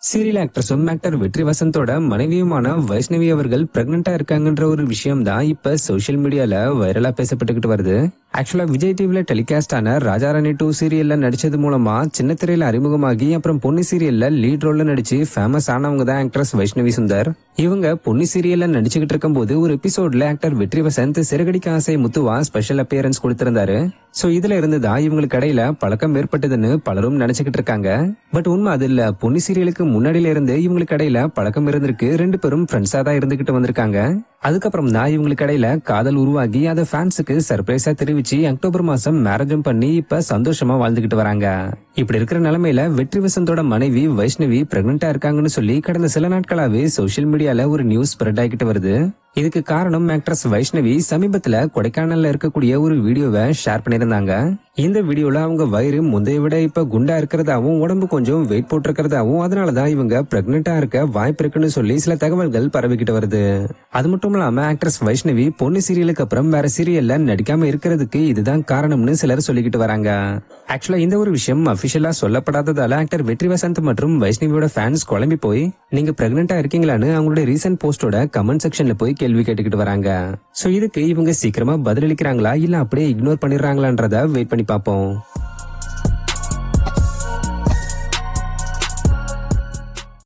Serial ஆக்ட்ரஸும் actor வெற்றி வசந்தோட மனைவியுமான வைஷ்ணவி அவர்கள் பிரெக்னெண்டா இருக்காங்கன்ற ஒரு விஷயம் தான் இப்ப சோசியல் மீடியால வைரலா பேசப்பட்டுக்கிட்டு வருது. ஆக்சுவலா விஜய் டிவில டெலிகாஸ்ட் ஆன ராஜாராணி 2 சீரியல்ல நடிச்சது மூலமா சின்ன திரையில அறிமுகமாகி அப்புறம் பொன்னி சீரியல்ல லீட் ரோல்ல நடிச்சு ஃபேமஸ் ஆனவங்க தான் ஆக்ட்ரஸ் வைஷ்ணவி சுந்தர். இவங்க பொன்னி சீரியல்ல நடிச்சுக்கிட்டு இருக்கும் போது ஒரு எபிசோட்ல ஆக்டர் வெற்றி வசந்த் சிறகடிக்க ஆசை முத்துவா ஸ்பெஷல் அப்பியரன்ஸ் கொடுத்திருந்தாரு. சோ இதுல இருந்துதான் இவங்களுக்கு இடையில பழக்கம் ஏற்பட்டதுன்னு பலரும் நினைச்சுக்கிட்டு இருக்காங்க. பட் உண்மை அது இல்ல. பொன்னி சீரியலுக்கு முன்னாடியில இருந்து இவங்களுக்கு இடையில பழக்கம் இருந்திருக்கு. 2 பேரும் ஃப்ரெண்ட்ஸா தான் இருந்துகிட்டு வந்திருக்காங்க. அதுக்கப்புறம் தான் இவங்களுக்கு இடையில காதல் உருவாகி அதை ஃபேன்ஸுக்கு சர்ப்ரைஸா தெரிவிச்சு அக்டோபர் மாசம் மேரேஜும் பண்ணி இப்ப சந்தோஷமா வாழ்ந்துகிட்டு வராங்க. இப்படி இருக்கிற நிலைமையில வெற்றி வசந்தோட மனைவி வைஷ்ணவி பிரெக்னெண்டா இருக்காங்கன்னு சொல்லி கடந்த சில நாட்களாவே சோசியல் மீடியால ஒரு நியூஸ் ஸ்ப்ரெட் ஆகிட்டு வருது. இதுக்கு காரணம் ஆக்ட்ரஸ் வைஷ்ணவி சமீபத்துல கொடைக்கானல்ல இருக்கக்கூடிய ஒரு வீடியோவை ஷேர் பண்ணிருந்தாங்க. இந்த வீடியோல அவங்க வயிறு முந்தைய விட இப்ப குண்டா இருக்கிறதாவும் உடம்பு கொஞ்சம் வெயிட் போட்டிருக்கிறதாவும் அதனாலதான் இவங்க பிரெக்னெண்டா இருக்க வாய்ப்பு இருக்குன்னு சொல்லி சில தகவல்கள் பரவிக்கிட்டு வருது. அது மட்டும் இல்லாம ஆக்ட்ரஸ் வைஷ்ணவி பொன்னி சீரியலுக்கு அப்புறம் வேற சீரியல்ல நடிக்காம இருக்கிறதுக்கு இதுதான் காரணம்னு சிலர் சொல்லிக்கிட்டு வராங்க. ஆக்சுவலா இந்த ஒரு விஷயம் அபிஷியலா சொல்லப்படாததால ஆக்டர் வெற்றி வசந்த் மற்றும் வைஷ்ணவியோட ஃபேன்ஸ் குழம்பி போய் நீங்க பிரெக்னெண்டா இருக்கீங்களான்னு அவங்களுடைய ரீசன்ட் போஸ்டோட கமெண்ட் செக்ஷன்ல போய் கேள்வி கேட்டுக்கிட்டு வராங்க. சோ இதுக்கு இவங்க சீக்கிரமா பதிலளிக்கிறாங்களா இல்ல அப்படியே இக்னோர் பண்ணிடுறாங்களான்றத வெயிட் பண்ணி பார்ப்போம்.